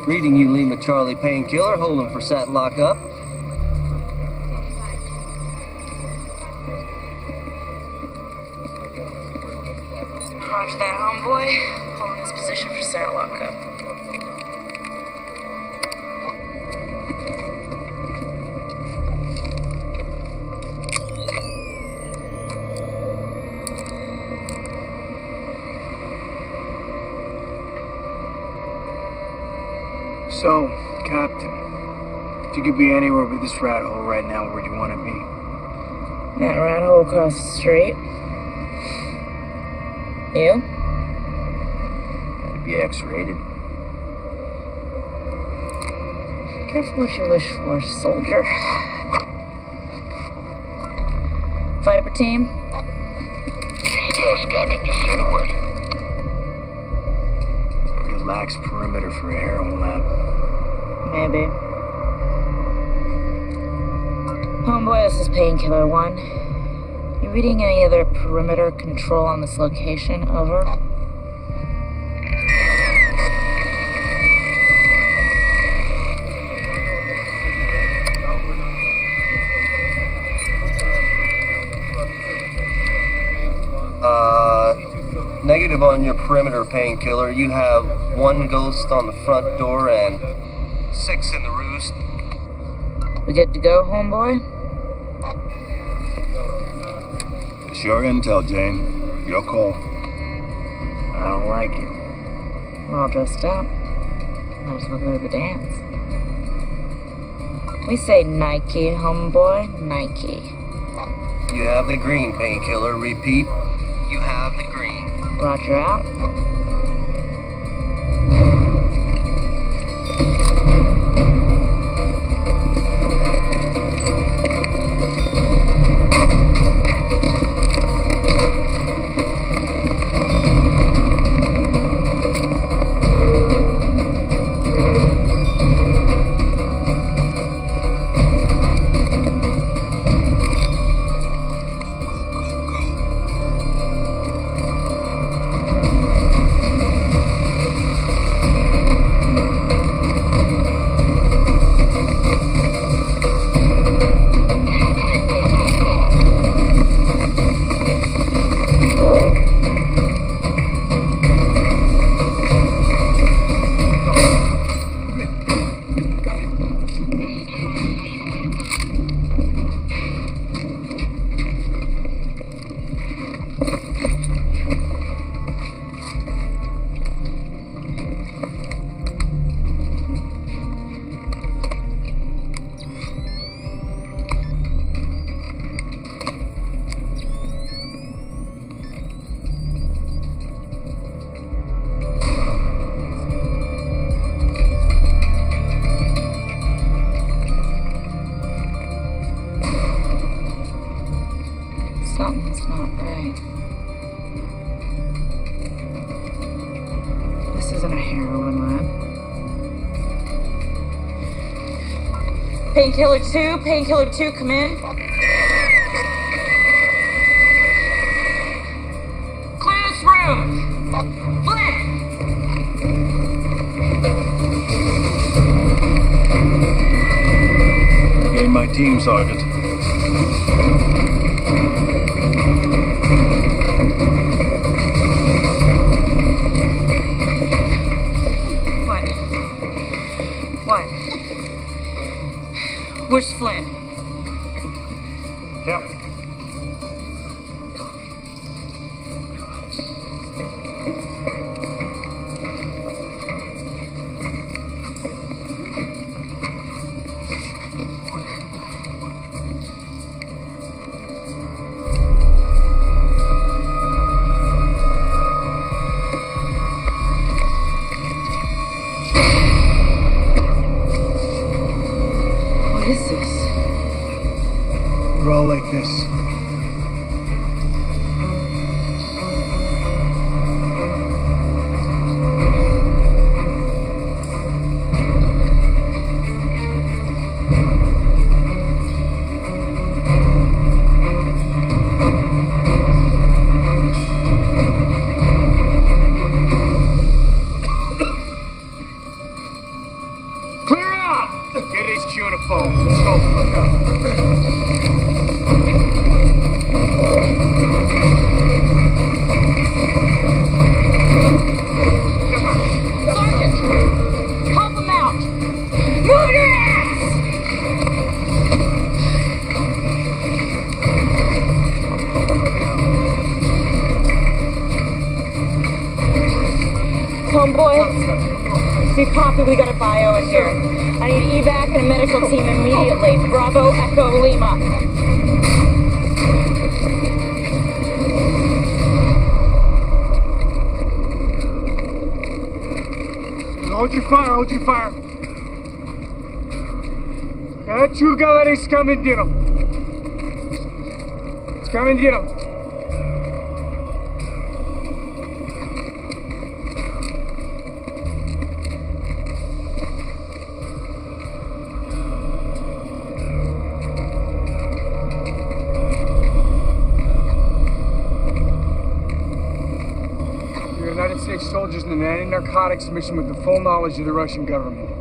Reading you, Lima Charlie Painkiller, holding for sat lockup. Roger that, homeboy. Holding his position for sat lockup. So, Captain, if you could be anywhere but this rat hole right now, where do you want to be? That rat hole across the street. You? Gotta be X-rated. Careful what you wish for, soldier. Viper team? Yes, Captain, just say the word. Relaxed perimeter for a heroin lab. Maybe. Homeboy, this is Painkiller 1. You reading any other perimeter control on this location? Over. Negative on your perimeter, Painkiller. You have 1 ghost on the front door and 6 in the roost. We good to go, homeboy? It's your intel, Jane. Your call. I don't like it. We're all dressed up. Might as well go to the dance. We say Nike, homeboy. Nike. You have the green, Painkiller. Repeat, you have the green. Roger out. Something's not right. This isn't a heroin lab. Painkiller 2, Painkiller 2, come in. Clear this room. Flint! Gain my team, Sergeant. What? Where's Flynn? Yep. Homeboy, we copy, we got a bio in here. I need evac and a medical team immediately. Bravo, Echo, Lima. Hold your fire, hold your fire. Two galera escamendino. Escamendino. United States soldiers in an anti-narcotics mission with the full knowledge of the Russian government.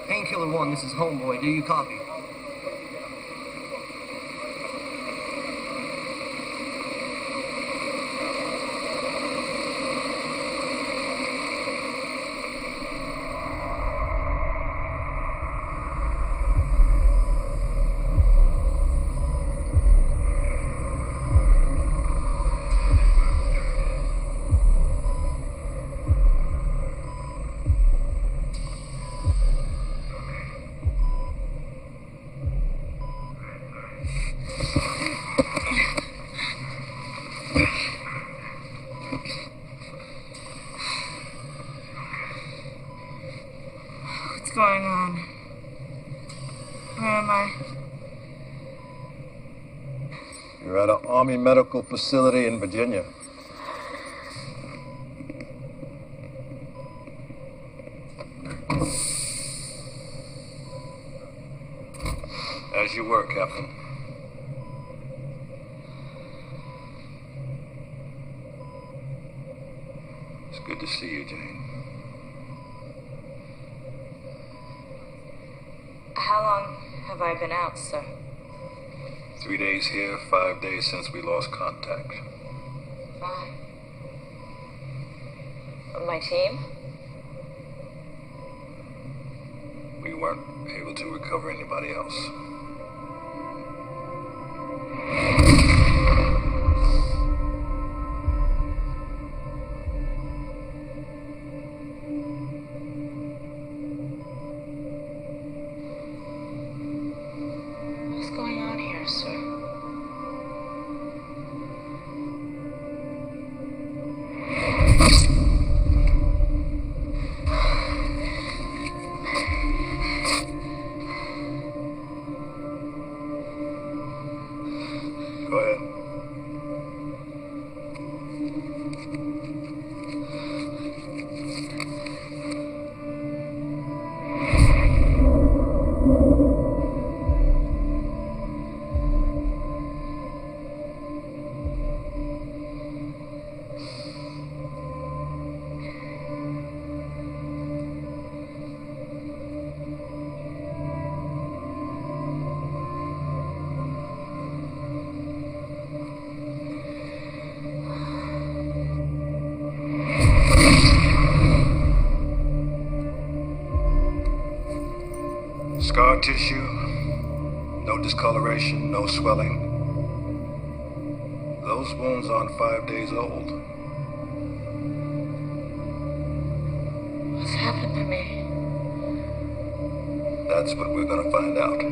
Painkiller 1, this is Homeboy. Do you copy? What's going on? Where am I? You're at an Army medical facility in Virginia. As you were, Captain. It's good to see you, Jane. How long have I been out, sir? 3 days here, 5 days since we lost contact. 5. My team? We weren't able to recover anybody else. What's going on here, sir? Scar tissue, no discoloration, no swelling. Those wounds aren't 5 days old. What's happened to me? That's what we're gonna find out.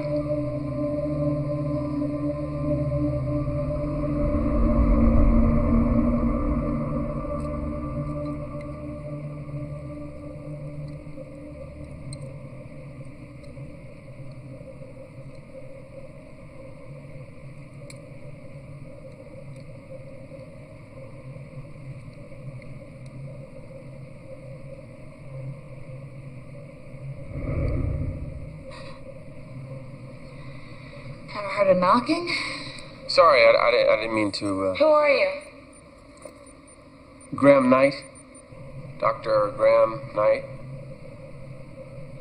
Ever heard of knocking? Sorry, I didn't mean to, Who are you? Graham Knight? Dr. Graham Knight?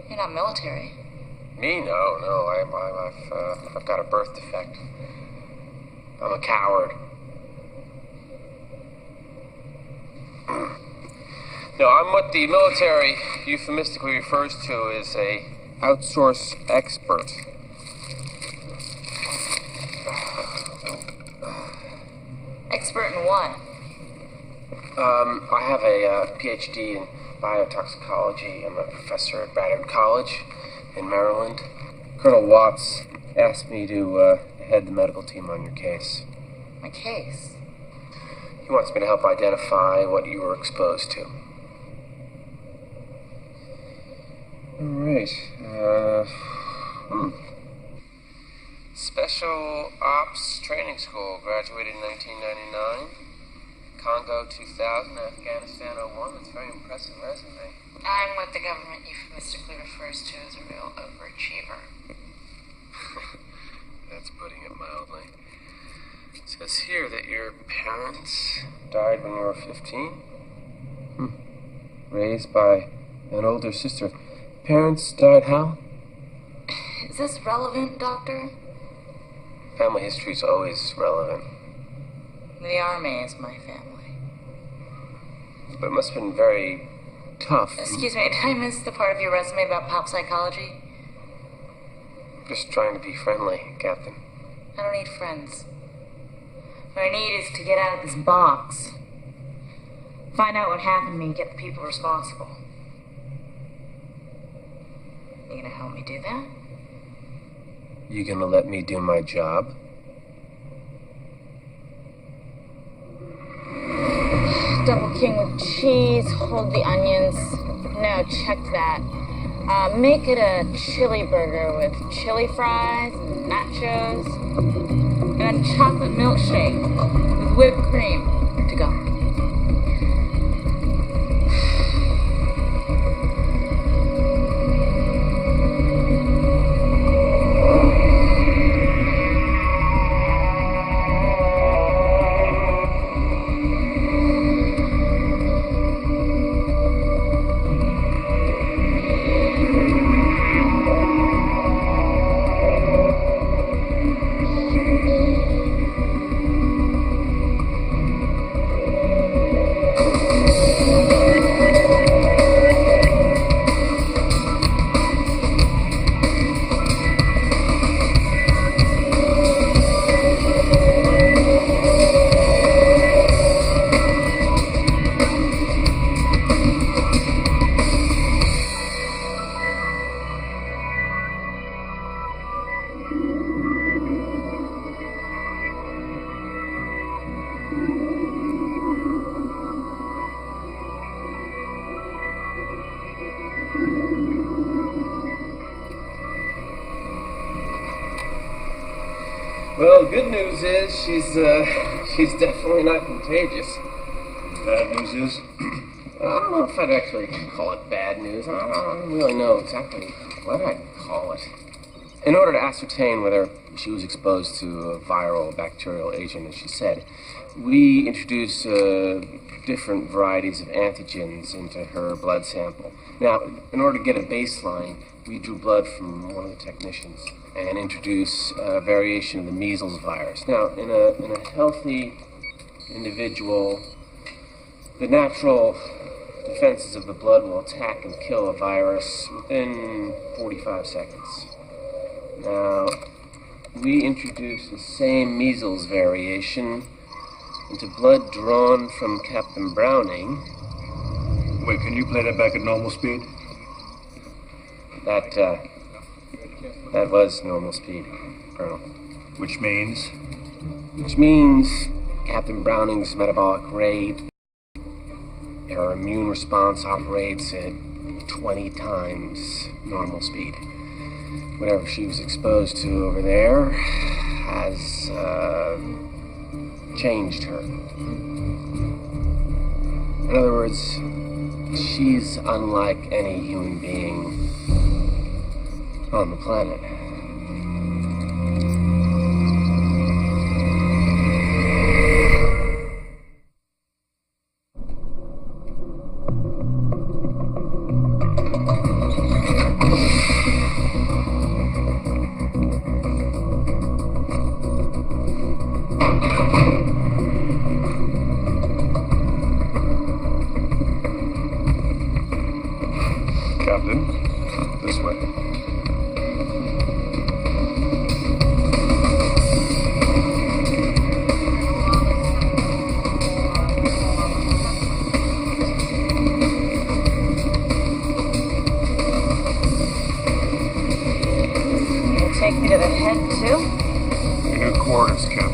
You're not military. Me? No. I've got a birth defect. I'm a coward. No, I'm what the military euphemistically refers to as a outsource expert. Expert in what? I have a PhD in biotoxicology. I'm a professor at Bradford College in Maryland. Colonel Watts asked me to head the medical team on your case. My case? He wants me to help identify what you were exposed to. All right. Special Ops Training School, graduated in 1999. Congo 2000, Afghanistan 01. That's a very impressive resume. I'm what the government euphemistically refers to as a real overachiever. That's putting it mildly. It says here that your parents died when you were 15. Raised by an older sister. Parents died how? Is this relevant, Doctor? Family history is always relevant. The Army is my family. But it must have been very tough. Excuse me, did I miss the part of your resume about pop psychology? Just trying to be friendly, Captain. I don't need friends. What I need is to get out of this box. Find out what happened to me and get the people responsible. You gonna help me do that? You gonna let me do my job? Double king with cheese, hold the onions. No, check that. Make it a chili burger with chili fries and nachos. And a chocolate milkshake with whipped cream. To go. Well, good news is she's definitely not contagious. Bad news is, I don't know if I'd actually call it bad news. I don't really know exactly what I'd call it. In order to ascertain whether she was exposed to a viral bacterial agent, as she said, we introduced different varieties of antigens into her blood sample. Now, in order to get a baseline, we drew blood from one of the technicians and introduced a variation of the measles virus. Now, in a healthy individual, the natural defenses of the blood will attack and kill a virus within 45 seconds. Now, we introduce the same measles variation into blood drawn from Captain Browning. Wait, can you play that back at normal speed? That was normal speed, Colonel. Which means? Which means Captain Browning's metabolic rate, her immune response operates at 20 times normal speed. Whatever she was exposed to over there has changed her. In other words, she's unlike any human being on the planet. Captain, this way. You take me to the head, too? Your new quarters, Captain.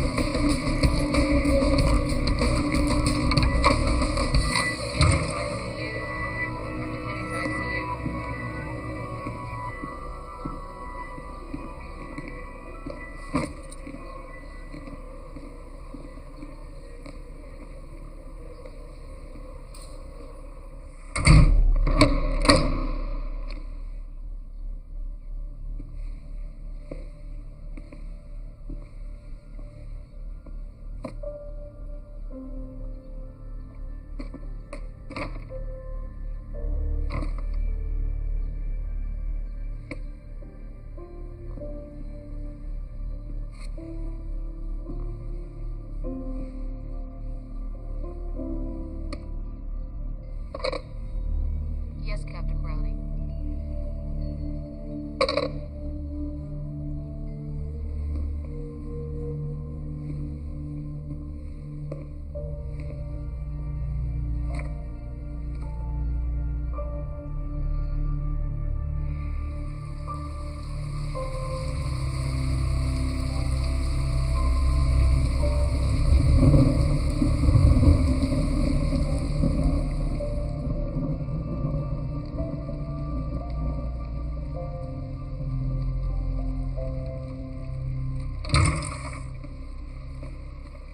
Yes, Captain Browning.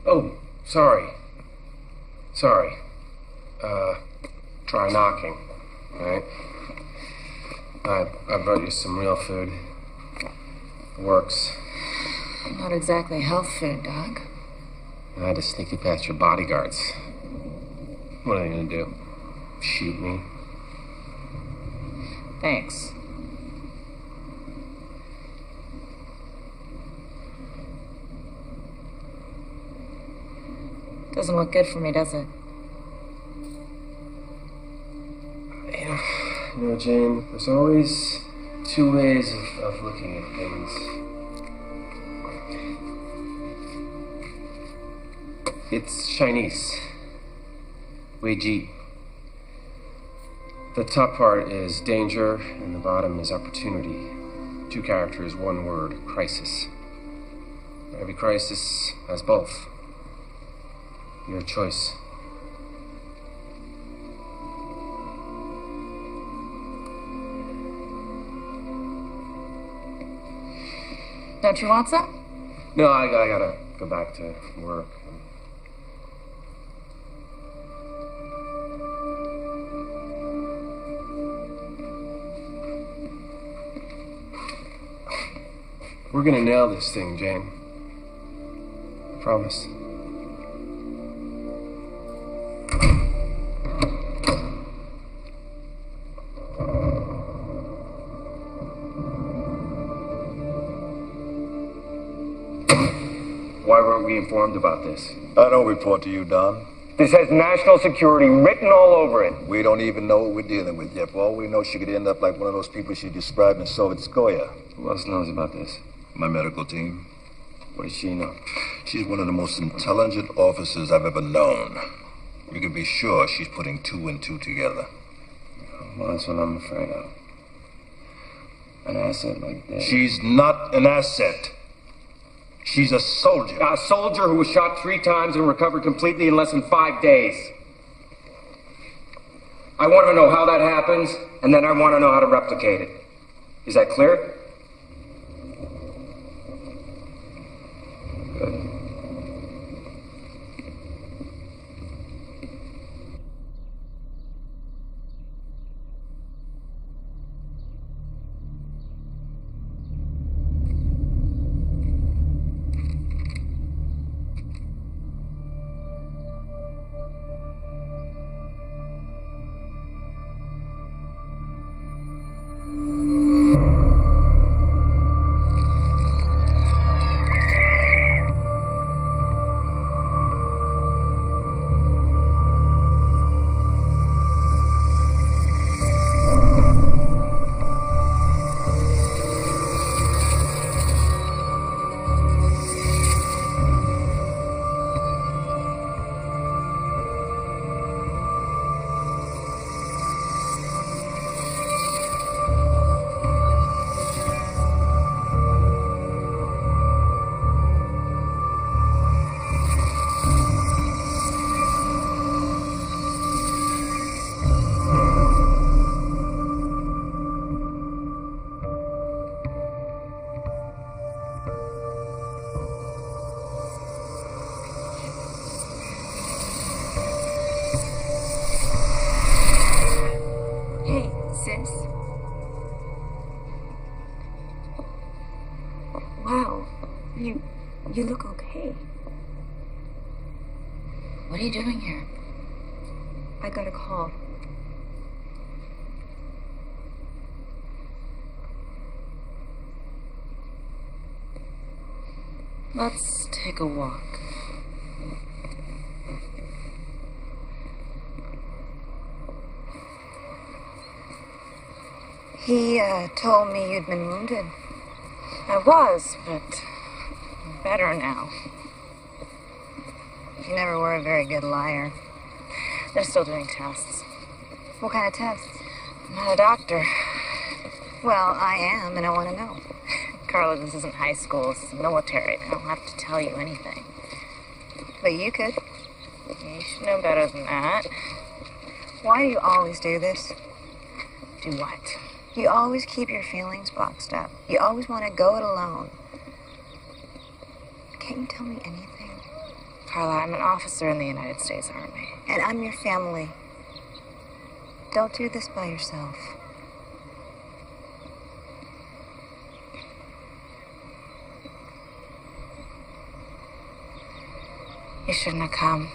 Oh, sorry. Sorry. Try knocking, right? I brought you some real food. It works. Not exactly health food, Doc. I had to sneak you past your bodyguards. What are they gonna do? Shoot me? Thanks. Doesn't look good for me, does it? You know, Jane, there's always two ways of looking at things. It's Chinese. Wei Ji. The top part is danger, and the bottom is opportunity. Two characters, one word, crisis. Every crisis has both. Your choice. Don't you want some? No, I gotta go back to work. We're gonna nail this thing, Jane. Promise. Why weren't we informed about this? I don't report to you, Don. This has national security written all over it. We don't even know what we're dealing with yet. For all we know, she could end up like one of those people she described in Sovietskoye. Who else knows about this? My medical team. What does she know? She's one of the most intelligent officers I've ever known. You can be sure she's putting two and two together. Well, that's what I'm afraid of. An asset like that. She's not an asset. She's a soldier. A soldier who was shot 3 times and recovered completely in less than 5 days. I want to know how that happens, and then I want to know how to replicate it. Is that clear? Good. Wow, you look okay. What are you doing here? I got a call. Let's take a walk. He told me you'd been wounded. I was, but I'm better now. You never were a very good liar. They're still doing tests. What kind of tests? I'm not a doctor. Well, I am, and I want to know. Carla, this isn't high school. This is military. I don't have to tell you anything. But you could. You should know better than that. Why do you always do this? Do what? You always keep your feelings boxed up. You always want to go it alone. Can't you tell me anything? Carla, I'm an officer in the United States Army. And I'm your family. Don't do this by yourself. You shouldn't have come.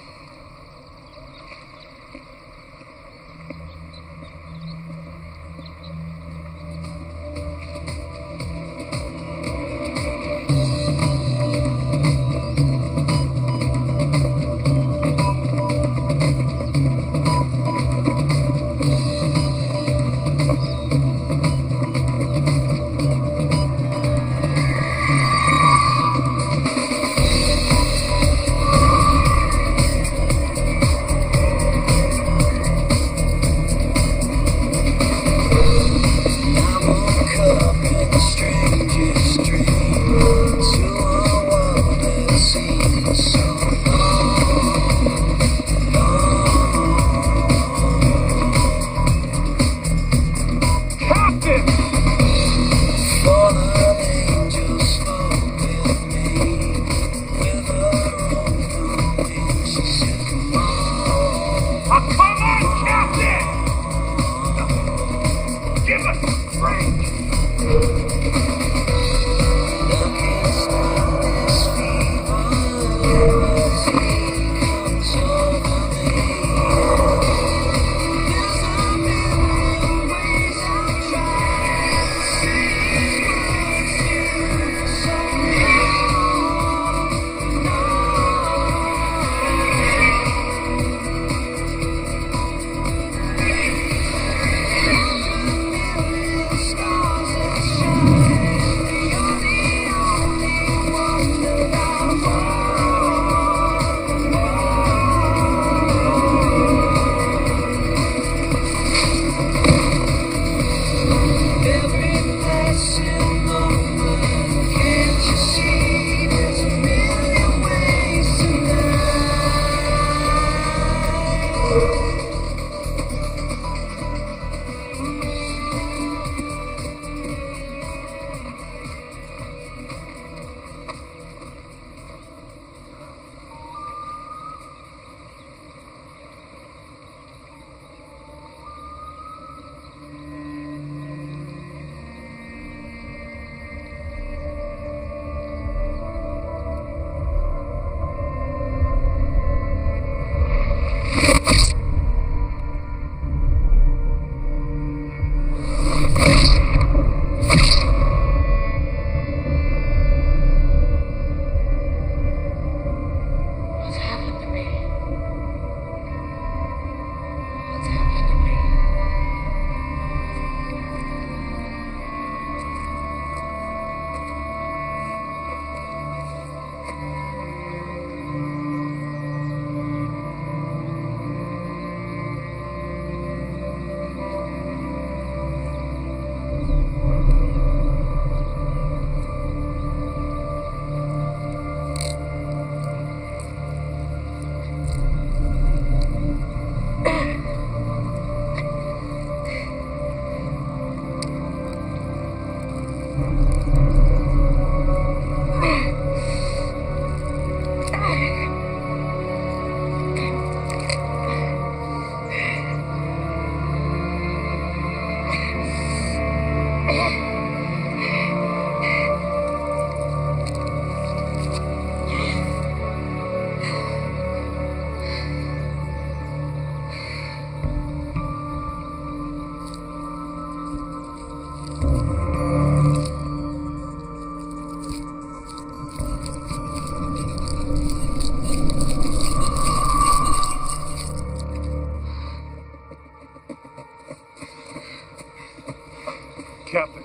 Captain.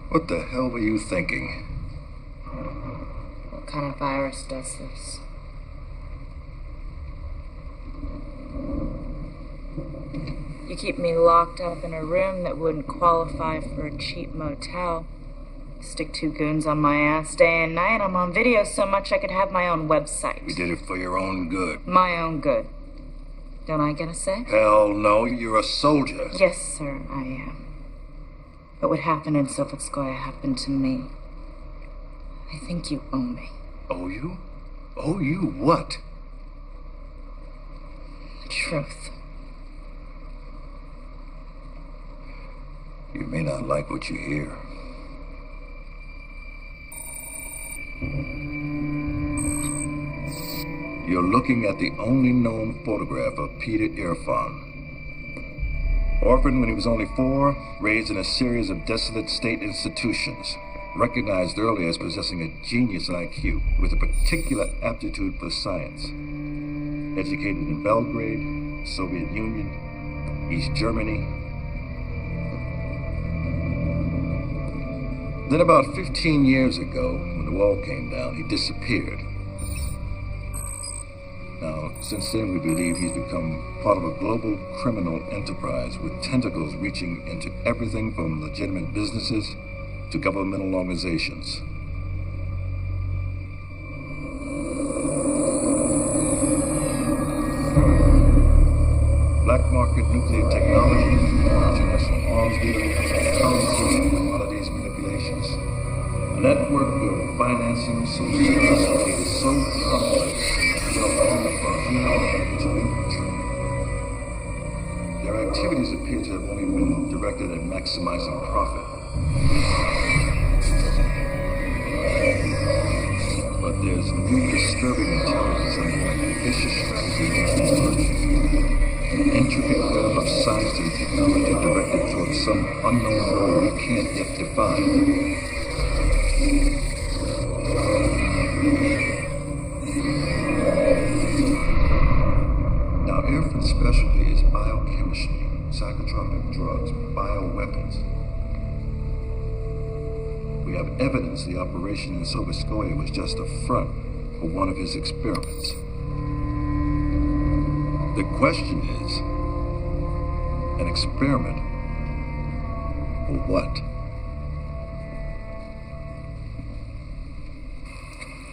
What the hell were you thinking? What kind of virus does this? You keep me locked up in a room that wouldn't qualify for a cheap motel. Stick two goons on my ass day and night. I'm on video so much I could have my own website. You did it for your own good. My own good. Don't I get a say? Hell no, you're a soldier. Yes, sir, I am. But what happened in Sovetskoye happened to me. I think you owe me. Owe you? Owe you what? The truth. You may not like what you hear. You're looking at the only known photograph of Peter Irfan. Orphaned when he was only 4, raised in a series of desolate state institutions, recognized early as possessing a genius IQ with a particular aptitude for science. Educated in Belgrade, Soviet Union, East Germany. Then about 15 years ago, when the wall came down, he disappeared. Now, since then, we believe he's become part of a global criminal enterprise with tentacles reaching into everything from legitimate businesses to governmental organizations. Black market nuclear technology, international arms dealing, currency, and commodities manipulations. A network of financing solutions is so complex. Their activities appear to have only been directed at maximizing profit. But there's new disturbing intelligence and more vicious strategy. An intricate web of science and technology directed towards some unknown goal we can't yet define. Irfan's specialty is biochemistry, psychotropic drugs, bioweapons. We have evidence the operation in Sovetskoye was just a front for one of his experiments. The question is, an experiment for what?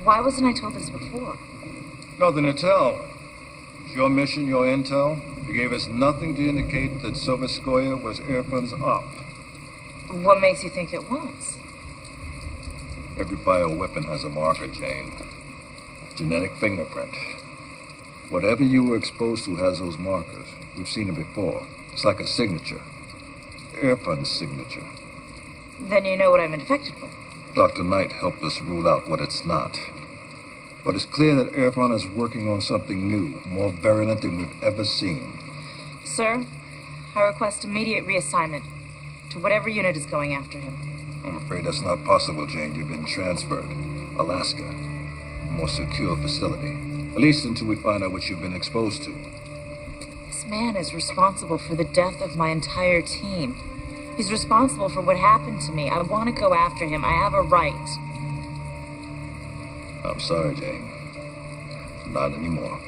Why wasn't I told this before? Nothing to tell. Your mission, your intel, you gave us nothing to indicate that Sovetskoye was Irfan's op. What makes you think it was? Every bioweapon has a marker, Jane. Genetic fingerprint. Whatever you were exposed to has those markers. We've seen it before. It's like a signature. Irfan's signature. Then you know what I'm infected with. Dr. Knight helped us rule out what it's not. But it's clear that Irfan is working on something new, more virulent than we've ever seen. Sir, I request immediate reassignment to whatever unit is going after him. I'm afraid that's not possible, Jane. You've been transferred. Alaska. A more secure facility. At least until we find out what you've been exposed to. This man is responsible for the death of my entire team. He's responsible for what happened to me. I want to go after him. I have a right. I'm sorry, Jane. Not anymore.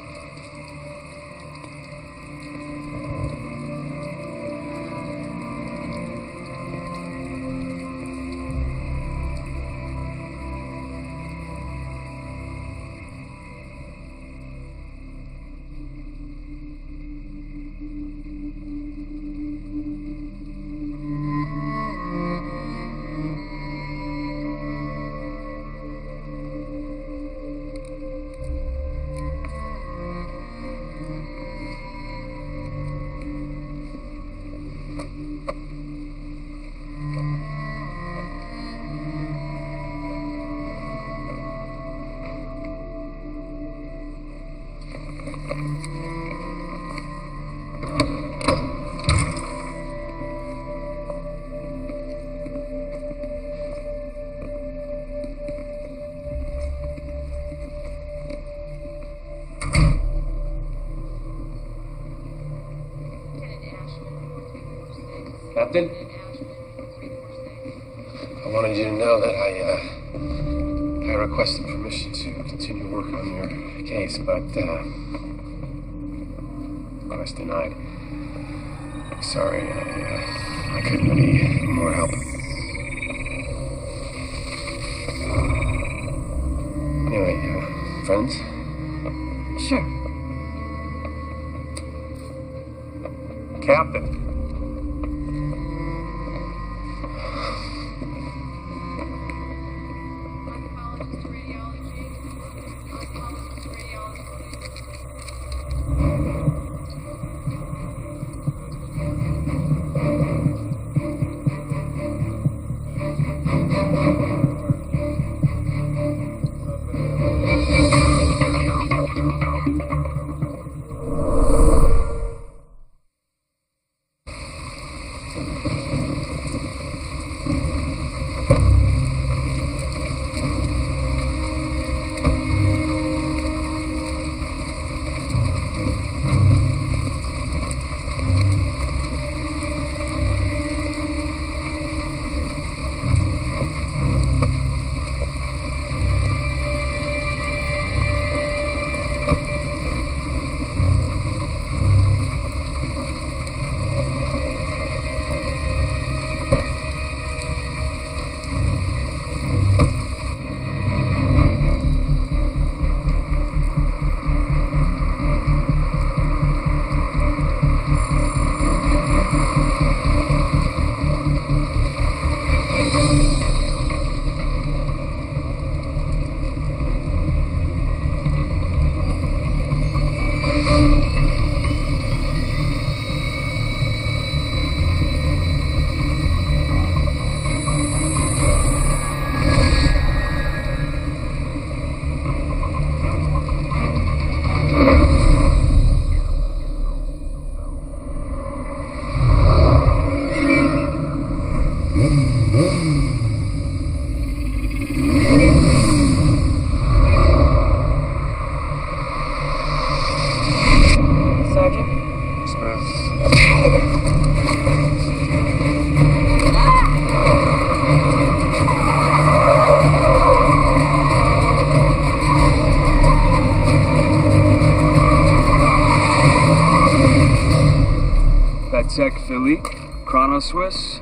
Captain? I wanted you to know that I requested permission to continue work on your case, but request denied. Sorry, I couldn't be any more help. Anyway, friends? Sure. Captain. Tech Philippe, Chrono Swiss,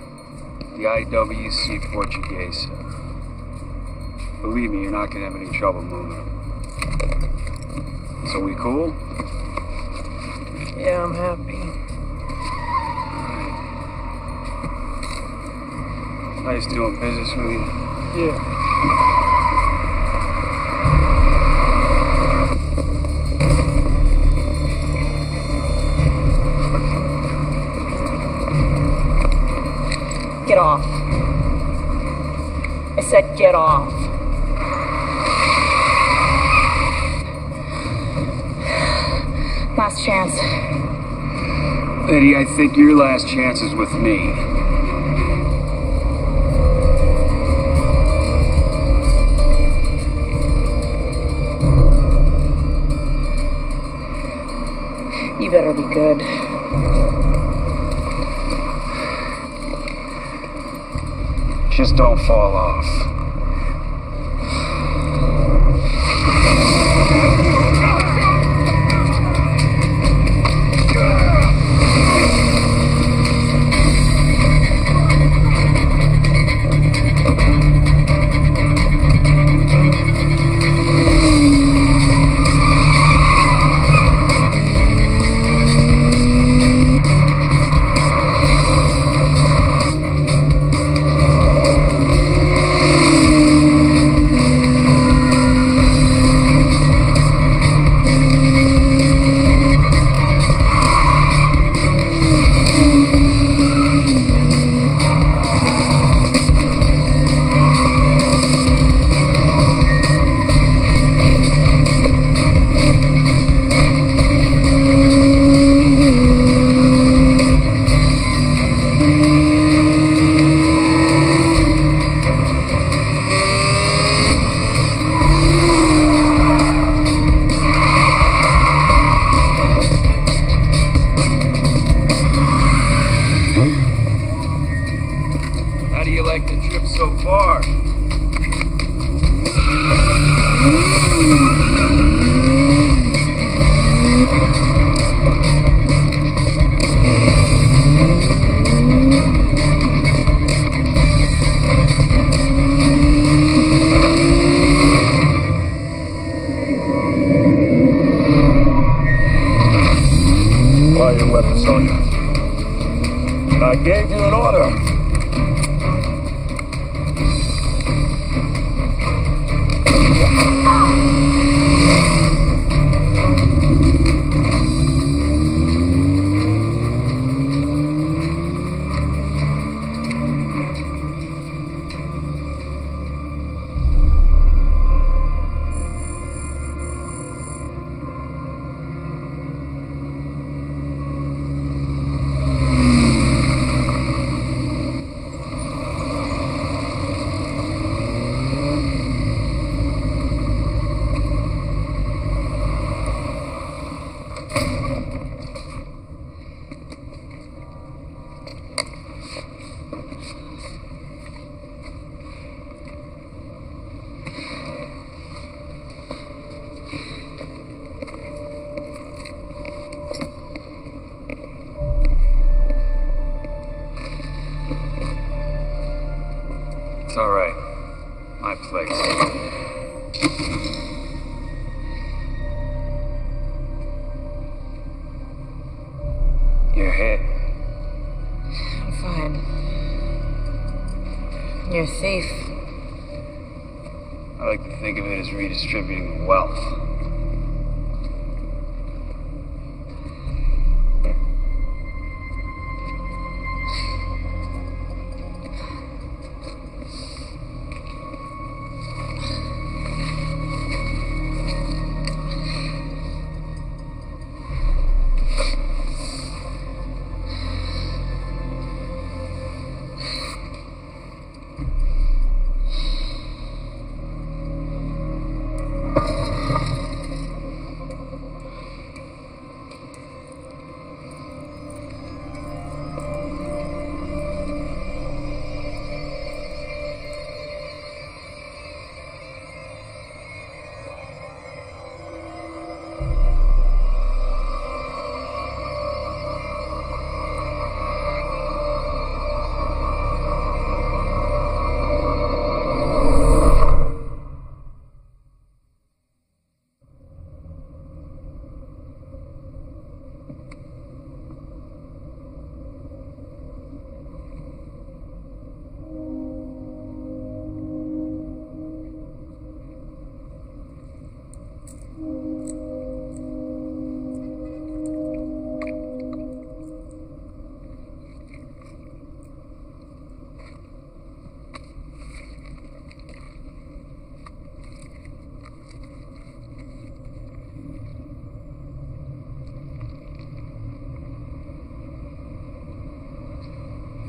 the IWC Portuguese. Believe me, you're not gonna have any trouble moving. So we cool? Yeah, I'm happy. Nice doing business with you. Yeah. Get off. I said get off. Last chance. Eddie, I think your last chance is with me. You better be good. Just don't fall off. It's all right. My place. You're hit. I'm fine. You're a thief. I like to think of it as redistributing wealth.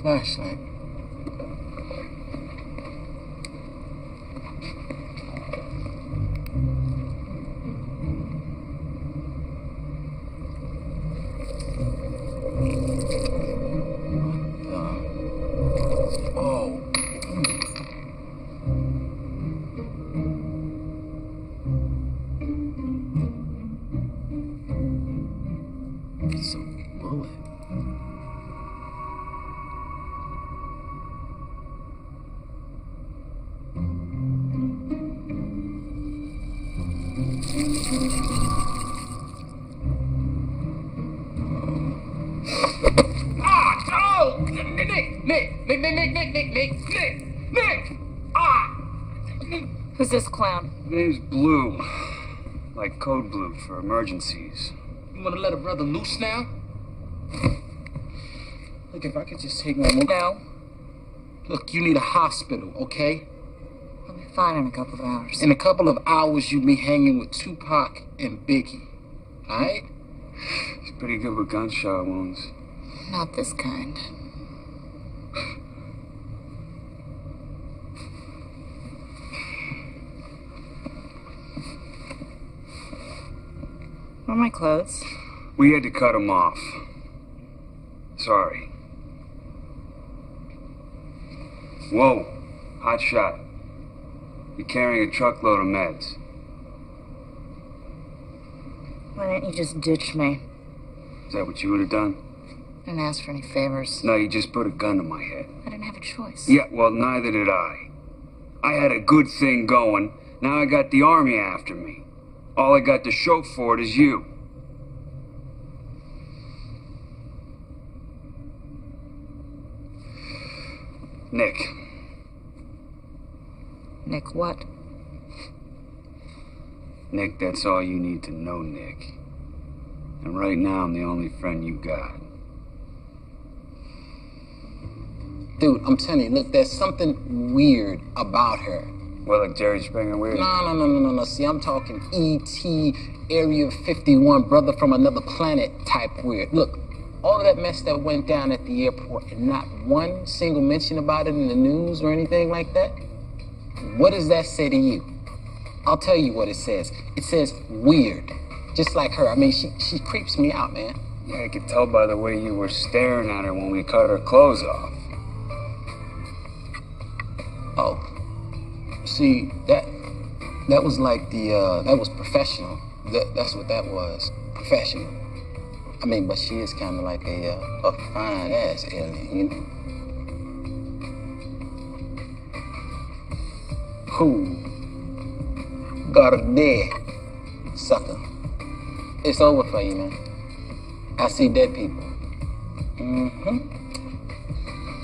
Flashlight. Oh. It's a bullet. Nick! Who's this clown? Name's Blue. Like code blue for emergencies. You want to let a brother loose now? Look, if I could just take one more. No. Look, you need a hospital, okay? I'll be fine in a couple of hours. In a couple of hours, you'll be hanging with Tupac and Biggie. Alright? He's pretty good with gunshot wounds. Not this kind. Where are my clothes? We had to cut him off. Sorry. Whoa, hot shot. You're carrying a truckload of meds. Why didn't you just ditch me? Is that what you would have done? I didn't ask for any favors. No, you just put a gun to my head. I didn't have a choice. Yeah, well, neither did I. I had a good thing going. Now I got the army after me. All I got to show for it is you. Nick. Nick what? Nick, that's all you need to know, Nick. And right now, I'm the only friend you got. Dude, I'm telling you, look, there's something weird about her. Well, like Jerry Springer weird? No. See, I'm talking E.T., Area 51, brother from another planet type weird. Look, all of that mess that went down at the airport and not one single mention about it in the news or anything like that, what does that say to you? I'll tell you what it says. It says weird. Just like her. I mean, she creeps me out, man. Yeah, I could tell by the way you were staring at her when we cut her clothes off. Oh. See, That was like that was professional. That's what that was. Professional. I mean, but she is kind of like a fine ass alien, you know? Who? Got her dead, sucker. It's over for you, man. I see dead people. Mm-hmm.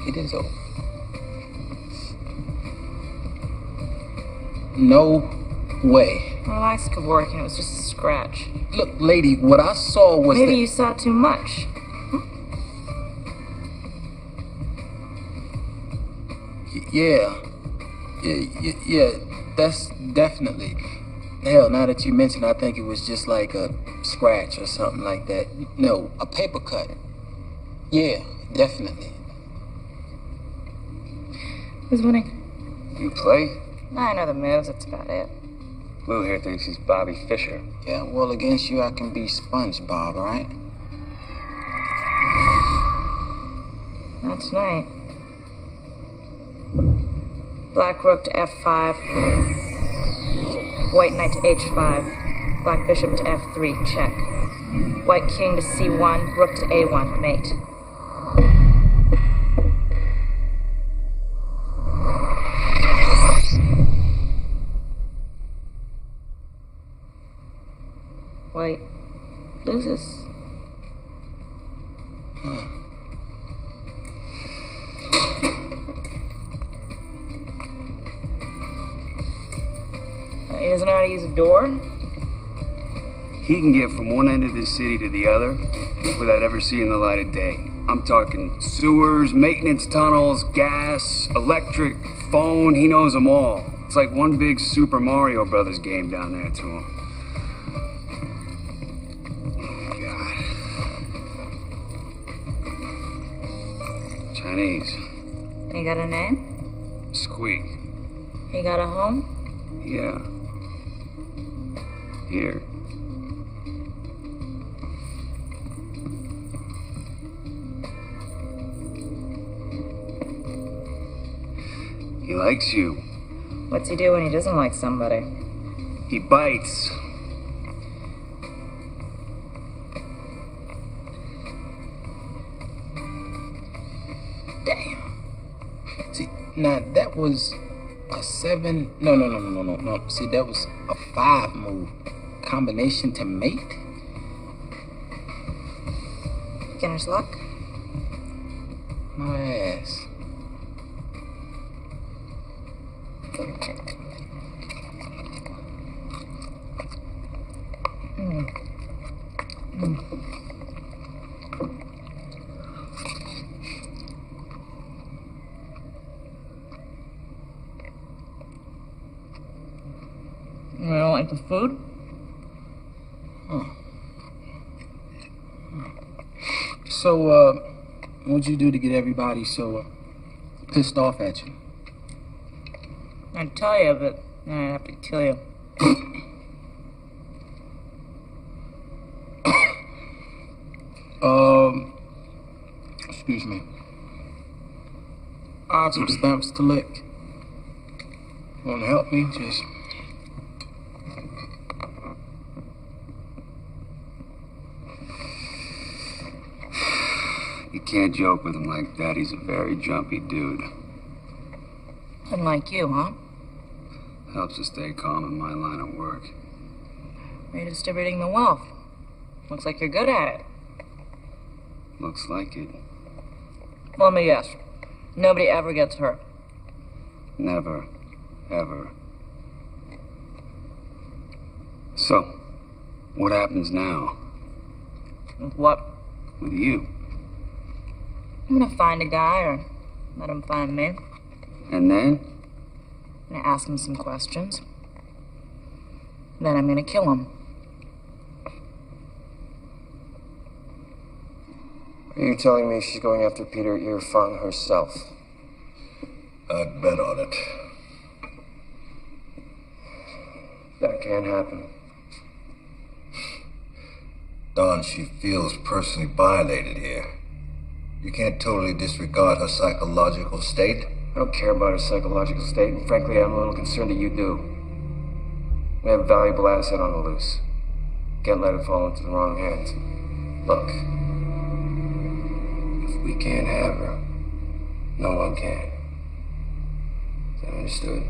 It is over. No way. Relax, Kevorkian. It was just a scratch. Look, lady, what I saw was Maybe you saw too much. Yeah, that's definitely. Hell, now that you mention it, I think it was just like a scratch or something like that. No, a paper cut. Yeah, definitely. Who's winning? You play? I know the moves, that's about it. Lou here thinks he's Bobby Fischer. Yeah, well, against you, I can be SpongeBob, right? Not tonight. Black rook to f5. White knight to h5. Black bishop to f3, check. White king to c1, rook to a1, mate. White loses. He doesn't know how to use a door? He can get from one end of the city to the other without ever seeing the light of day. I'm talking sewers, maintenance tunnels, gas, electric, phone. He knows them all. It's like one big Super Mario Brothers game down there to him. Chinese. He got a name? Squeak. He got a home? Yeah. Here. He likes you. What's he do when he doesn't like somebody? He bites. Damn. See, now that was a 7. No. See, that was a 5 move. Combination to mate? Beginner's luck? My ass. You don't like the food? So, what'd you do to get everybody so pissed off at you? I'd tell you, but then I'd have to kill you. Excuse me. I have some stamps to lick. Wanna help me? Just... You can't joke with him like that. He's a very jumpy dude. Unlike you, huh? Helps us stay calm in my line of work. Redistributing the wealth. Looks like you're good at it. Looks like it. Well, let me guess. Nobody ever gets hurt. Never. Ever. So, what happens now? With what? With you? I'm gonna find a guy or let him find me. And then? I'm gonna ask him some questions. Then I'm gonna kill him. Are you telling me she's going after Peter Irfan herself? I'd bet on it. That can't happen. Don, she feels personally violated here. You can't totally disregard her psychological state. I don't care about her psychological state, and frankly, I'm a little concerned that you do. We have a valuable asset on the loose. Can't let it fall into the wrong hands. Look, if we can't have her, no one can. Is that understood?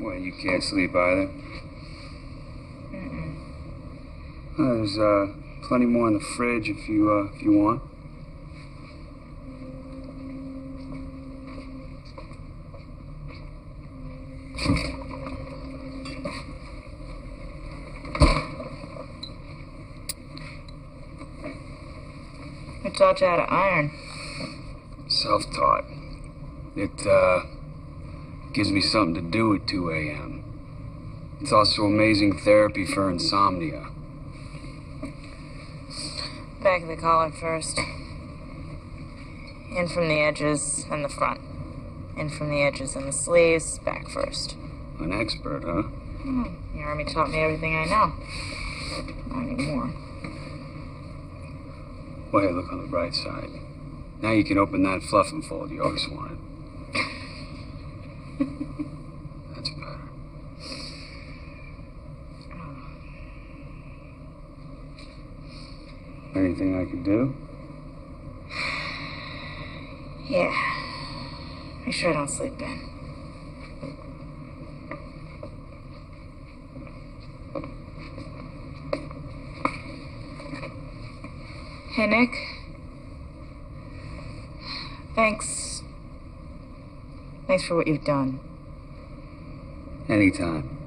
Well, you can't sleep either. There's plenty more in the fridge if you want. Who taught you how to iron? Self-taught. It gives me something to do at 2 a.m. It's also amazing therapy for insomnia. Back of the collar first. In from the edges and the front. In from the edges and the sleeves, back first. An expert, huh? The Army taught me everything I know. Not anymore. Well, hey, look on the bright side. Now you can open that fluff and fold you always wanted. That's better. Anything I could do? Yeah. Make sure I don't sleep in. Hey, Nick. Thanks. Thanks for what you've done. Anytime.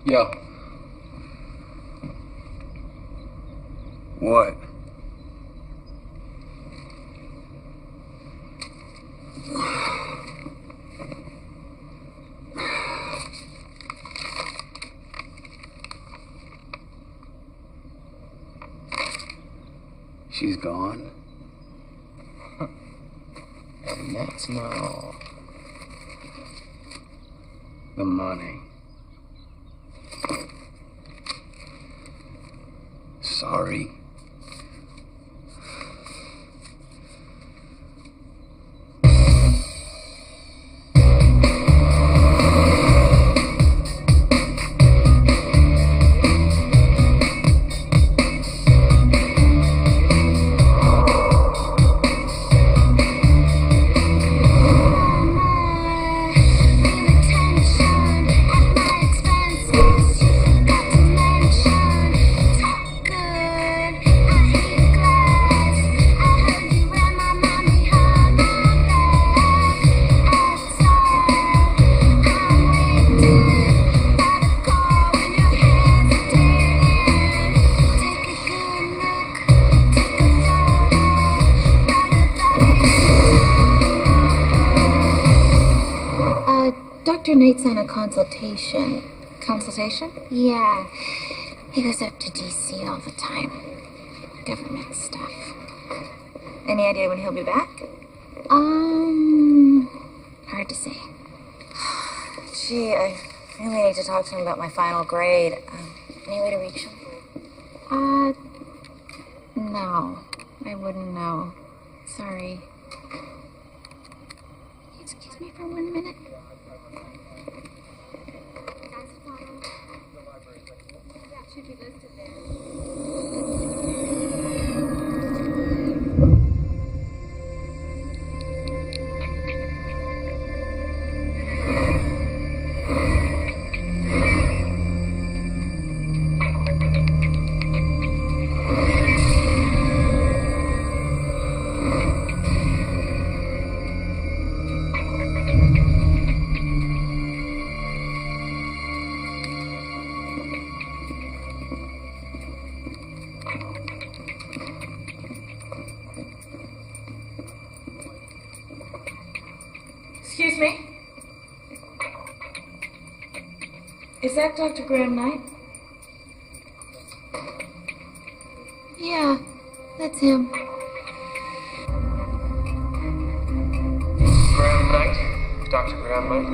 Yo. What? She's gone. And that's not all. The money. Sorry. Attention at my expense. Got to mention. Dr. Nate's on a consultation. Consultation? Yeah. He goes up to DC all the time. Government stuff. Any idea when he'll be back? Hard to say. Gee, I really need to talk to him about my final grade. Any way to reach him? No. I wouldn't know. Sorry. Excuse me for 1 minute. Should be listed there. Excuse me? Is that Dr. Graham Knight? Yeah, that's him. Graham Knight? Dr. Graham Knight?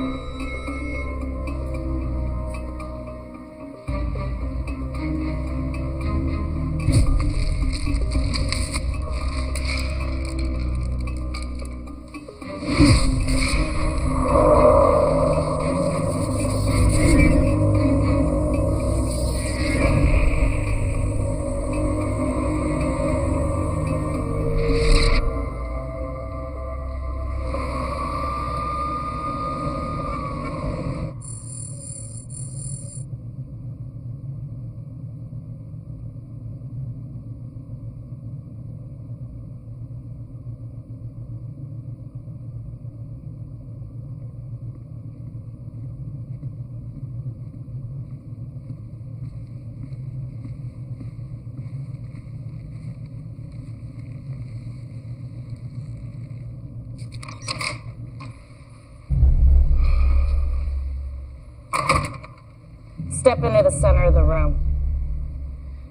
Step into the center of the room.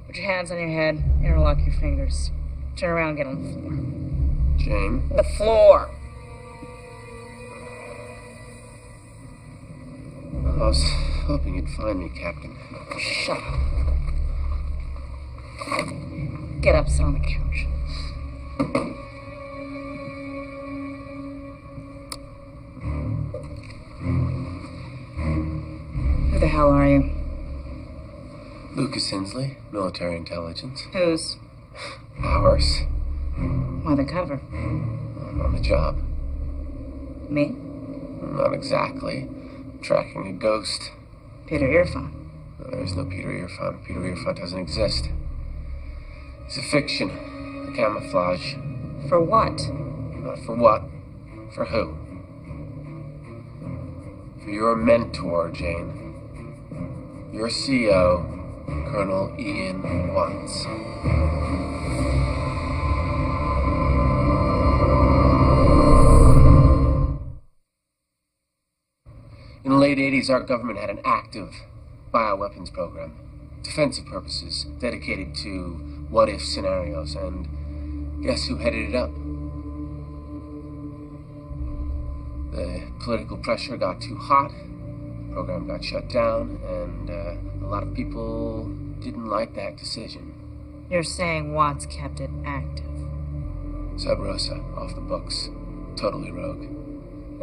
Put your hands on your head, interlock your fingers. Turn around and get on the floor. Jane? The floor! I was hoping you'd find me, Captain. Shut up. Get up, sit on the couch. Who the hell are you? Lucas Hensley, military intelligence. Whose? Ours. Why the cover? I'm on the job. Me? Not exactly. Tracking a ghost. Peter Irfan. No, there is no Peter Irfan. Peter Irfan doesn't exist. It's a fiction. A camouflage. For what? Not for what. For who? For your mentor, Jane. Your CO, Colonel Ian Watts. In the late 80s, our government had an active bioweapons program. Defensive purposes, dedicated to what-if scenarios, and guess who headed it up? The political pressure got too hot, the program got shut down, and a lot of people didn't like that decision. You're saying Watts kept it active. Sub Rosa, off the books, totally rogue.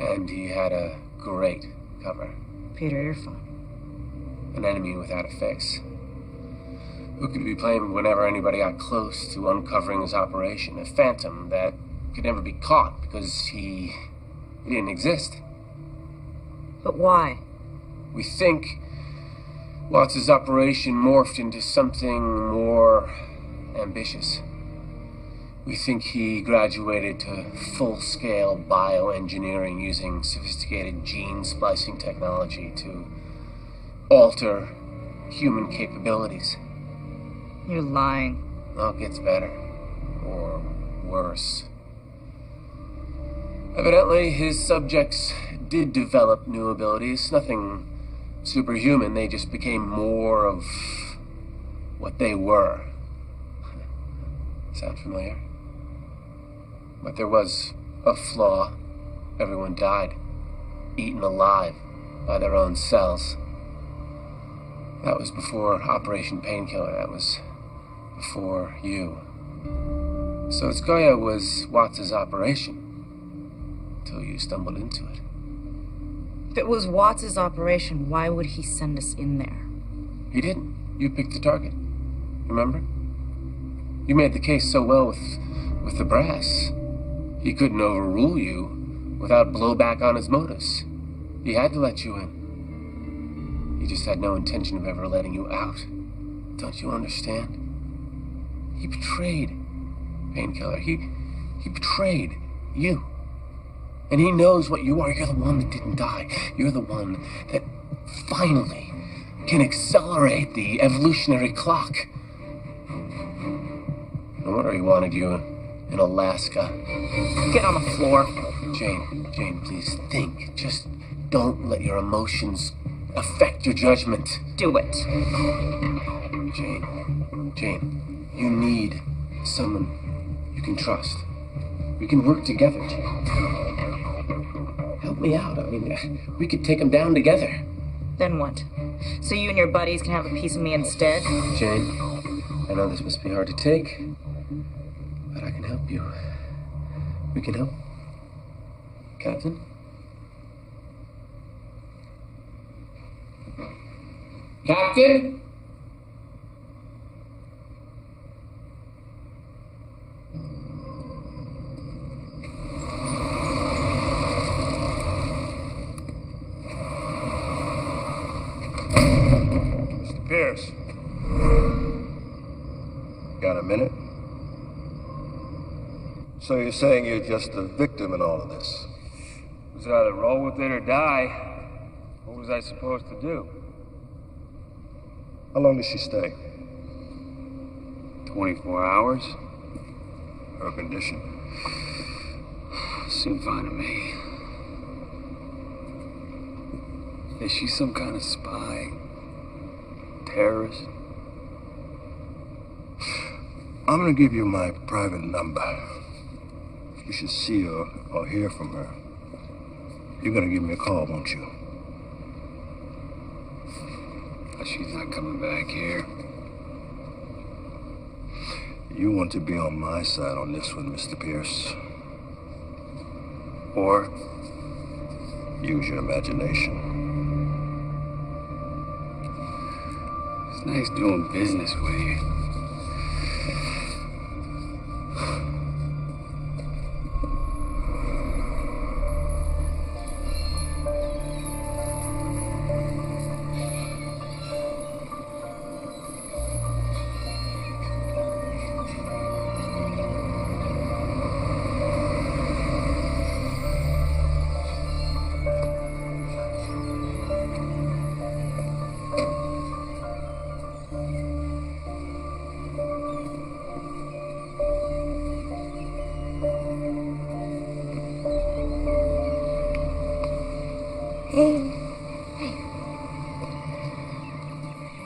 And he had a great cover. Peter Irfan. An enemy without a face. Who could be blamed whenever anybody got close to uncovering his operation? A phantom that could never be caught because he didn't exist. But why? We think Watts' operation morphed into something more ambitious. We think he graduated to full-scale bioengineering using sophisticated gene splicing technology to alter human capabilities. You're lying. Well, it gets better. Or worse. Evidently, his subjects did develop new abilities, nothing superhuman. They just became more of what they were. Sound familiar? But there was a flaw. Everyone died, eaten alive by their own cells. That was before Operation Painkiller. That was before you. So Skaya was Watts' operation until you stumbled into it. If it was Watts' operation, why would he send us in there? He didn't. You picked the target. Remember? You made the case so well with the brass. He couldn't overrule you without blowback on his motives. He had to let you in. He just had no intention of ever letting you out. Don't you understand? He betrayed Painkiller. He betrayed you. And he knows what you are. You're the one that didn't die. You're the one that finally can accelerate the evolutionary clock. No wonder he wanted you in Alaska. Get on the floor. Jane, please think. Just don't let your emotions affect your judgment. Do it. Jane, you need someone you can trust. We can work together, Jane. Help me out. I mean, we could take them down together. Then what? So you and your buddies can have a piece of me instead? Jane, I know this must be hard to take, but I can help you. We can help. Captain? Captain? Mr. Pierce. Got a minute? So you're saying you're just a victim in all of this? It was either roll with it or die. What was I supposed to do? How long did she stay? 24 hours? Her condition? Seemed fine to me. Is she some kind of spy? Terrorist? I'm gonna give you my private number. If you should see her or hear from her, you're gonna give me a call, won't you? She's not coming back here. You want to be on my side on this one, Mr. Pierce. Or use your imagination. it's nice doing business with you.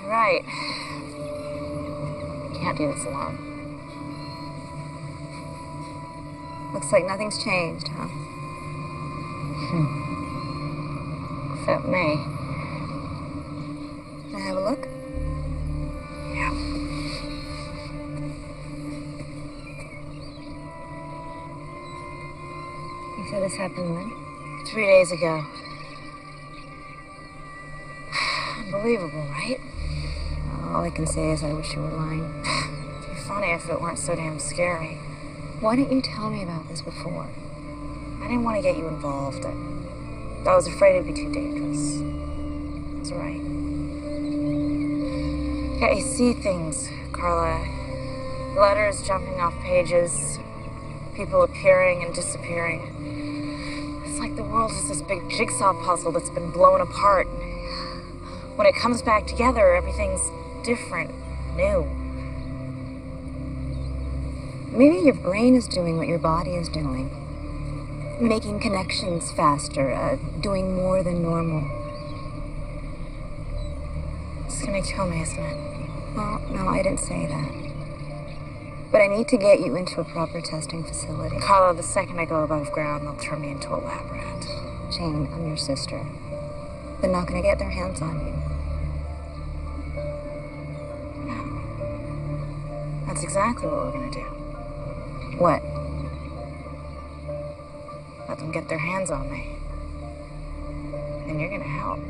You're right. Can't do this alone. Looks like nothing's changed, huh? Except me. Can I have a look? Yeah. You said this happened when? 3 days ago. Unbelievable, right? All I can say is I wish you were lying. It'd be funny if it weren't so damn scary. Why didn't you tell me about this before? I didn't want to get you involved. I was afraid it'd be too dangerous. That's right. Yeah, you see things, Carla. Letters jumping off pages, people appearing and disappearing. It's like the world is this big jigsaw puzzle that's been blown apart. When it comes back together, everything's different, new. Maybe your brain is doing what your body is doing. making connections faster, doing more than normal. It's gonna kill me, isn't it? Well, no, I didn't say that. But I need to get you into a proper testing facility. Carla, the second I go above ground, they'll turn me into a lab rat. Jane, I'm your sister. They're not gonna get their hands on you. That's exactly what we're gonna do. What? Let them get their hands on me. And you're gonna help.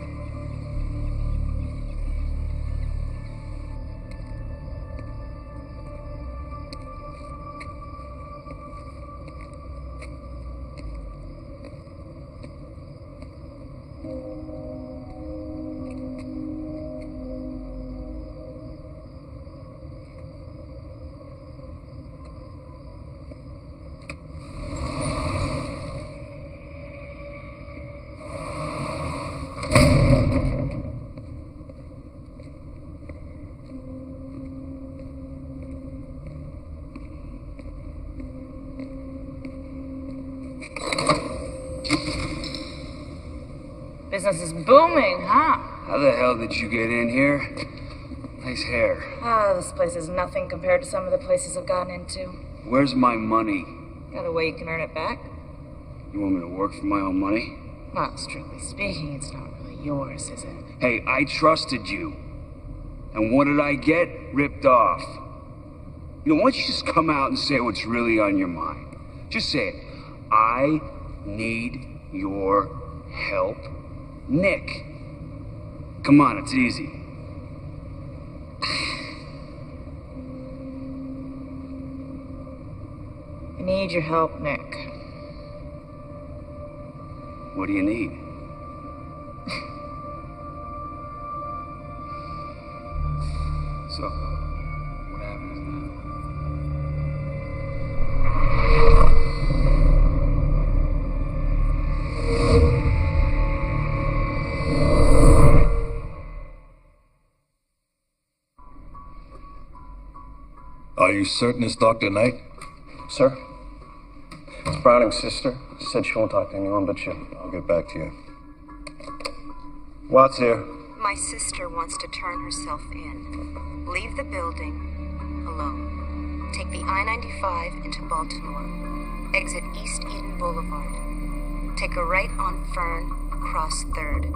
Business is booming, huh? How the hell did you get in here? Nice hair. Oh, this place is nothing compared to some of the places I've gotten into. Where's my money? Got a way you can earn it back? You want me to work for my own money? Well, strictly speaking, it's not really yours, is it? Hey, I trusted you. And what did I get? Ripped off. You know, why don't you just come out and say what's really on your mind? Just say it. I need your help. Nick. Come on, it's easy. I need your help, Nick. What do you need? So, what happens now? Are you certain it's Dr. Knight? Sir? It's Browning's sister. She said she won't talk to anyone but you. I'll get back to you. Watts here. My sister wants to turn herself in. Leave the building alone. Take the I-95 into Baltimore. Exit East Eden Boulevard. Take a right on Fern, across 3rd.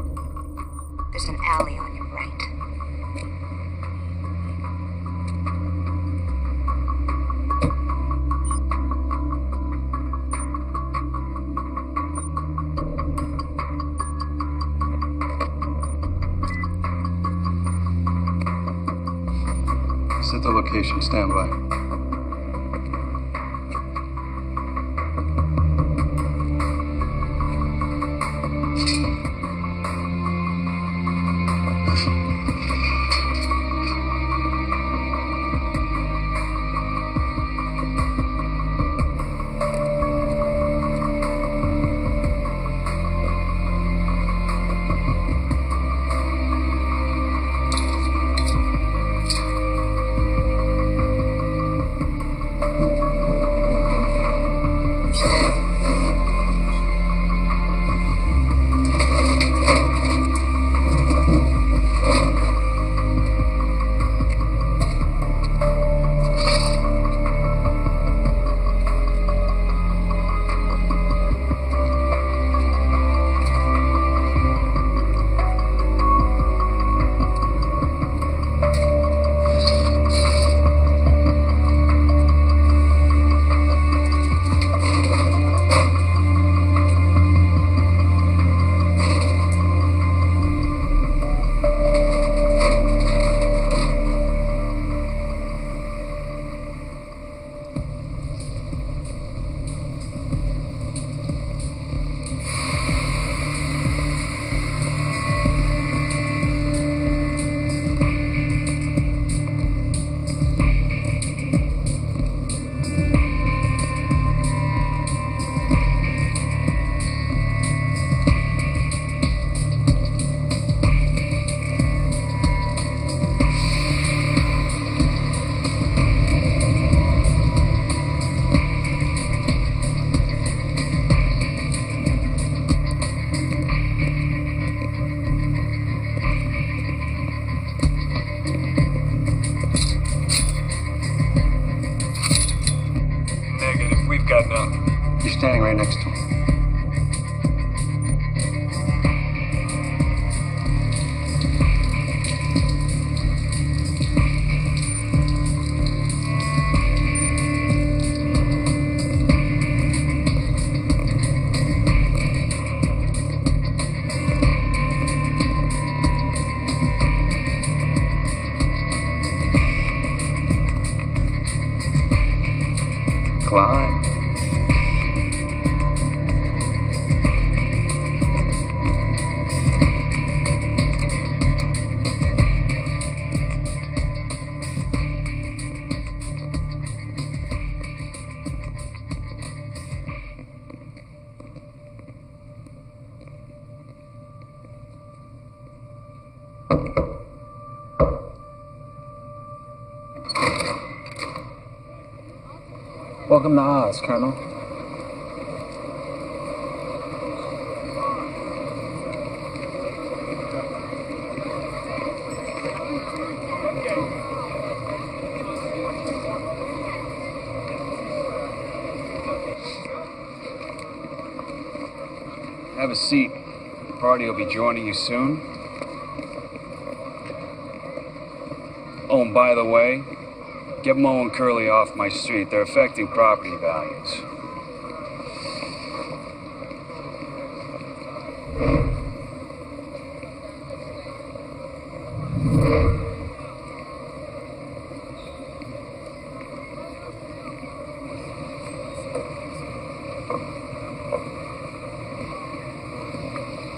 There's an alley on your right. Set the location. Stand by. standing right next to him. Clyde. Welcome to Oz, Colonel. Have a seat. The party will be joining you soon. Oh, and by the way, get Mo and Curly off my street. They're affecting property values.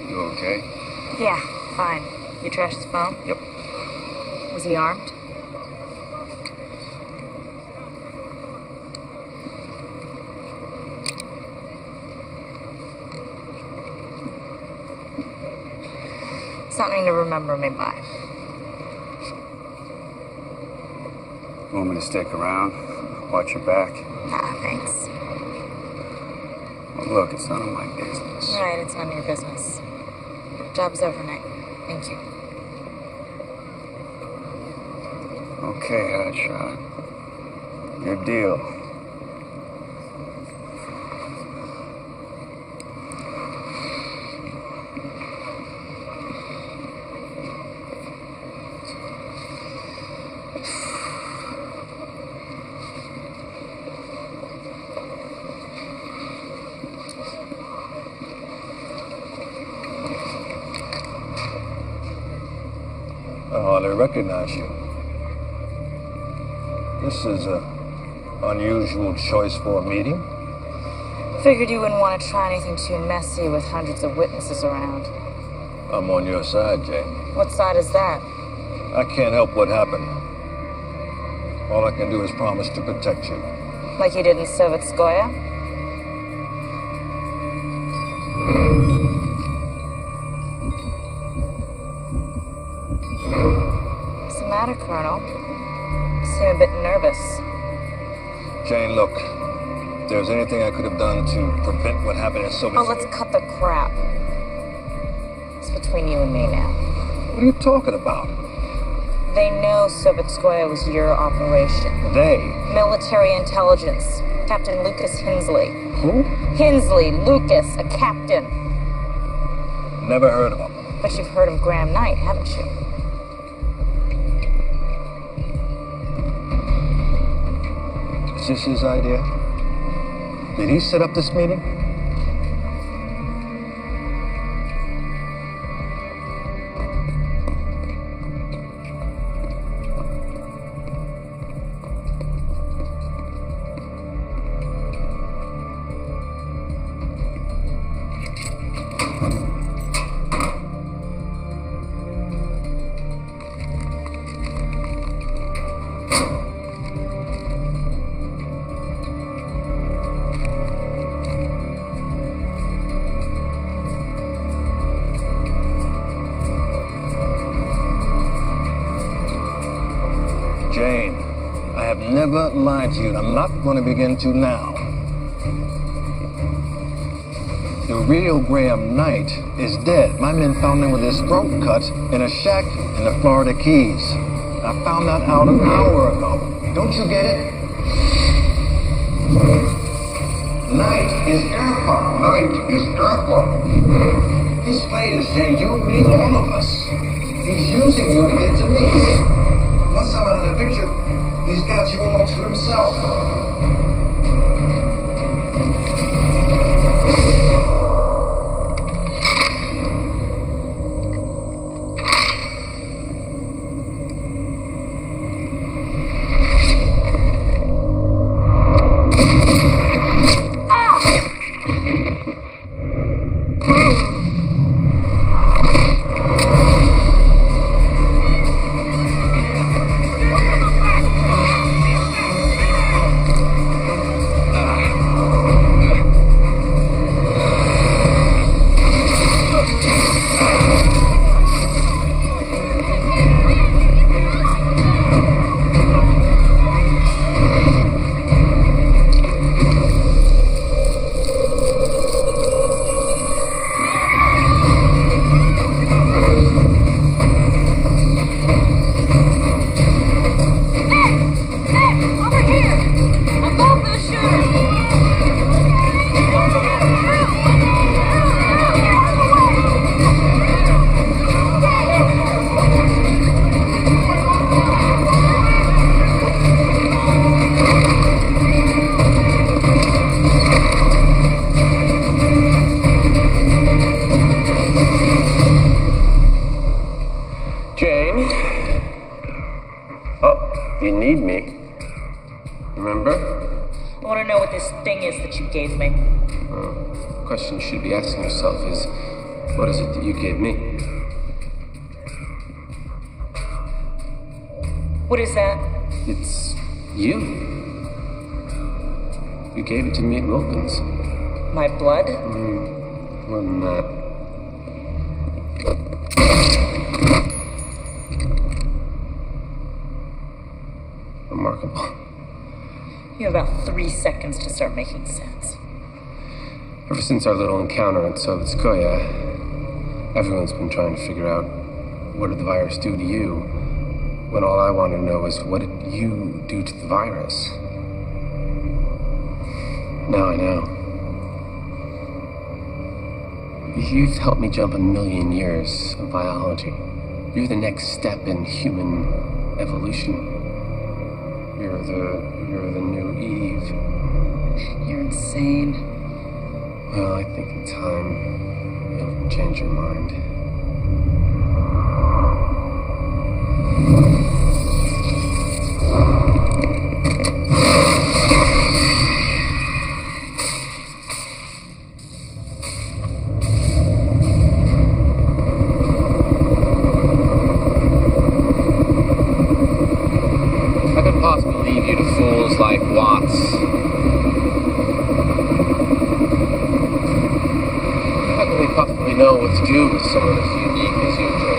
You okay? Yeah, fine. You trashed his phone? Yep. Was he armed? Something to remember me by. You want me to stick around? Watch your back? Ah, thanks. Well, look, it's none of my business. Right, it's none of your business. Job's over, Nick. Thank you. Okay, Hotshot. Your deal. I hardly recognize you. This is an unusual choice for a meeting. Figured you wouldn't want to try anything too messy with hundreds of witnesses around. I'm on your side, Jane. What side is that? I can't help what happened. All I can do is promise to protect you. Like you did in Sovetskoye? What's the matter, Colonel? You seem a bit nervous. Jane, look. If there's anything I could have done to prevent what happened in Soviet... Oh, let's cut the crap. It's between you and me now. What are you talking about? They know Sovetskoye was your operation. They? Military intelligence. Captain Lucas Hensley. Who? Hensley, Lucas, a captain. Never heard of him. But you've heard of Graham Knight, haven't you? Is this his idea? Did he set up this meeting? Jane, I have never lied to you, and I'm not going to begin to now. The real Graham Knight is dead. My men found him with his throat cut in a shack in the Florida Keys. I found that out an hour ago. Don't you get it? Night is Irfan. Night is Irfan. This fight is saying you, me, all of us. He's using you to get to me. Once I'm out of the picture, he's got you all to himself. You need me. Remember? I want to know what this thing is that you gave me. The question you should be asking yourself is, what is it that you gave me? What is that? It's you. You gave it to me at Wilkins. My blood? More than that. Remarkable. You have about 3 seconds to start making sense. Ever since our little encounter at Sovetskoye, everyone's been trying to figure out, what did the virus do to you? When all I wanted to know is, what did you do to the virus? Now I know. You've helped me jump 1,000,000 years of biology. You're the next step in human evolution. You're the new Eve. You're insane. Well, I think in time, you'll change your mind. I could possibly leave you to fools like Watts. How can we possibly know what to do with someone as unique as you, Joe?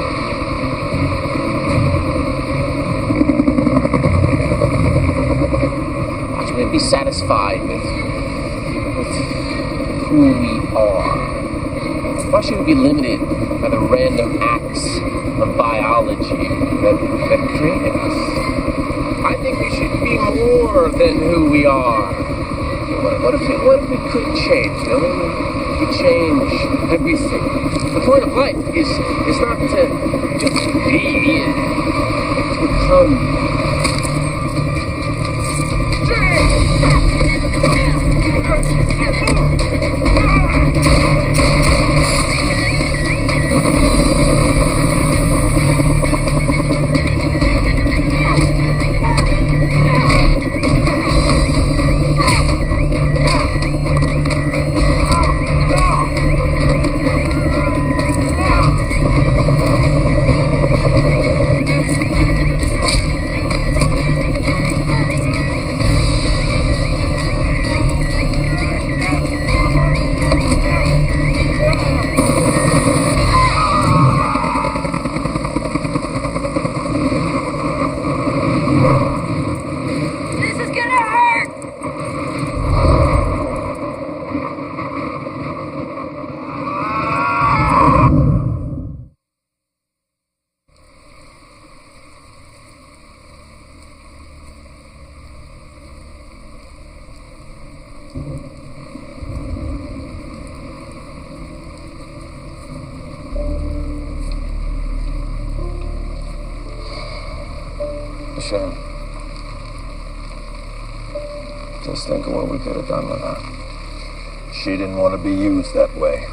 Why should we be satisfied with who we are? Why should we be limited by the random acts of biology that created us? I think we should be more than who we are. What if we could change? You know, we change everything. The point of life is not to just be, to become. shame. Just think of what we could have done with her. She didn't want to be used that way.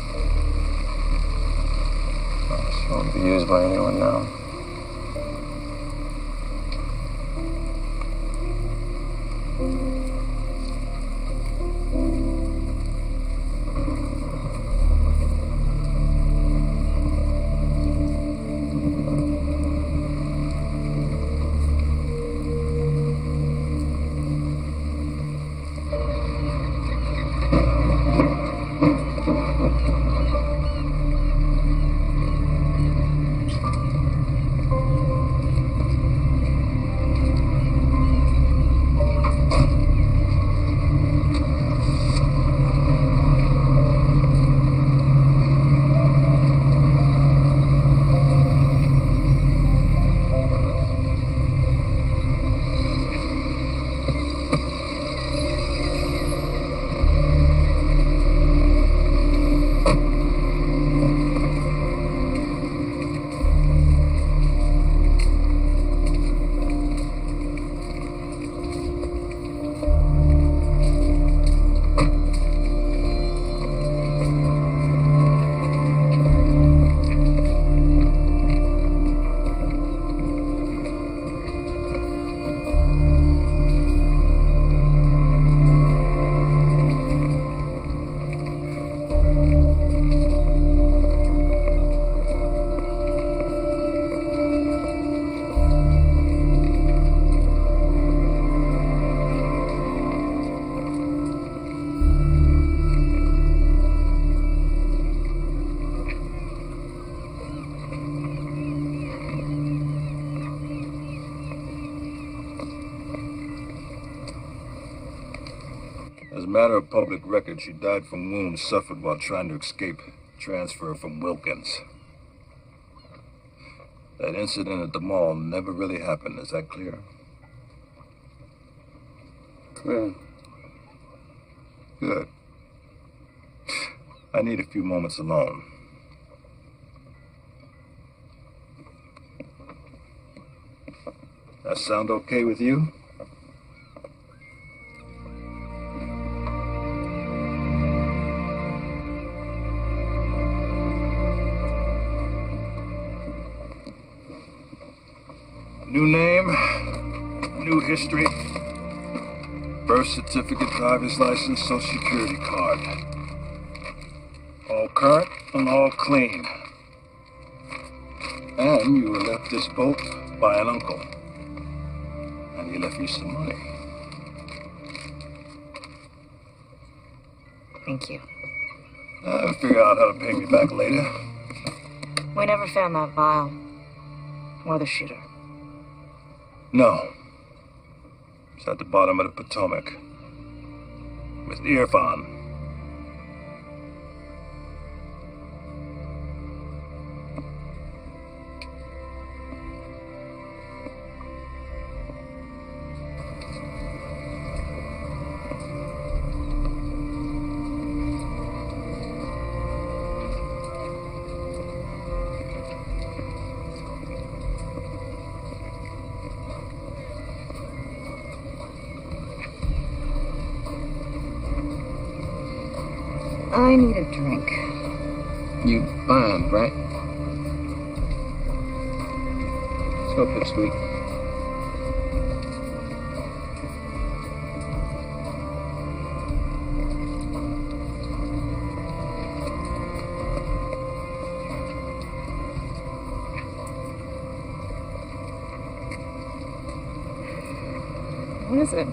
She won't be used by anyone now. As a matter of public record, she died from wounds suffered while trying to escape transfer from Wilkins. That incident at the mall never really happened. Is that clear? Clear. Good. I need a few moments alone. That sound okay with you? New name, new history, birth certificate, driver's license, social security card. All current and all clean. And you were left this boat by an uncle. And he left you some money. Thank you. I'll figure out how to pay me back later. We never found that vial. Or the shooter. No. It's at the bottom of the Potomac. With Irfan. I need a drink. You bombed, right? Let's go Pipsqueak. What is it?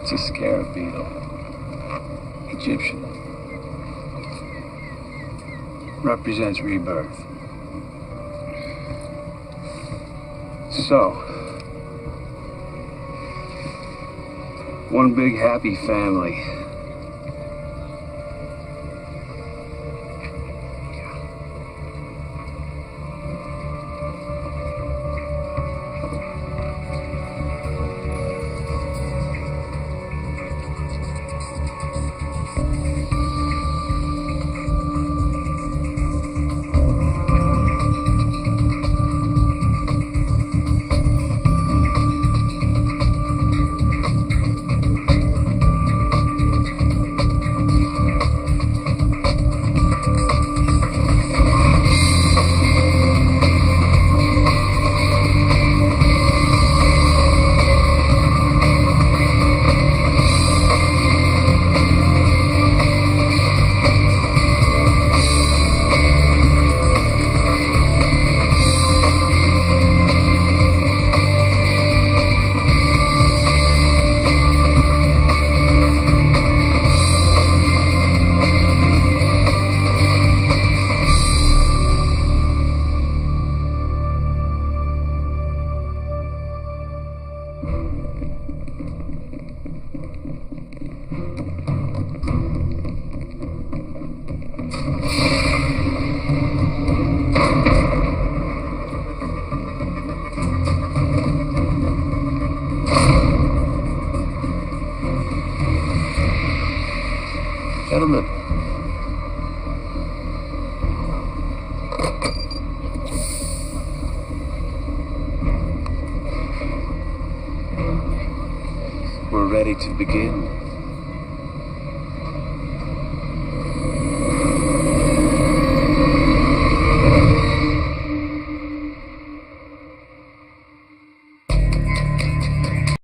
It's a scarab beetle. Egyptian. Represents rebirth. So, one big happy family. Gentlemen. We're ready to begin.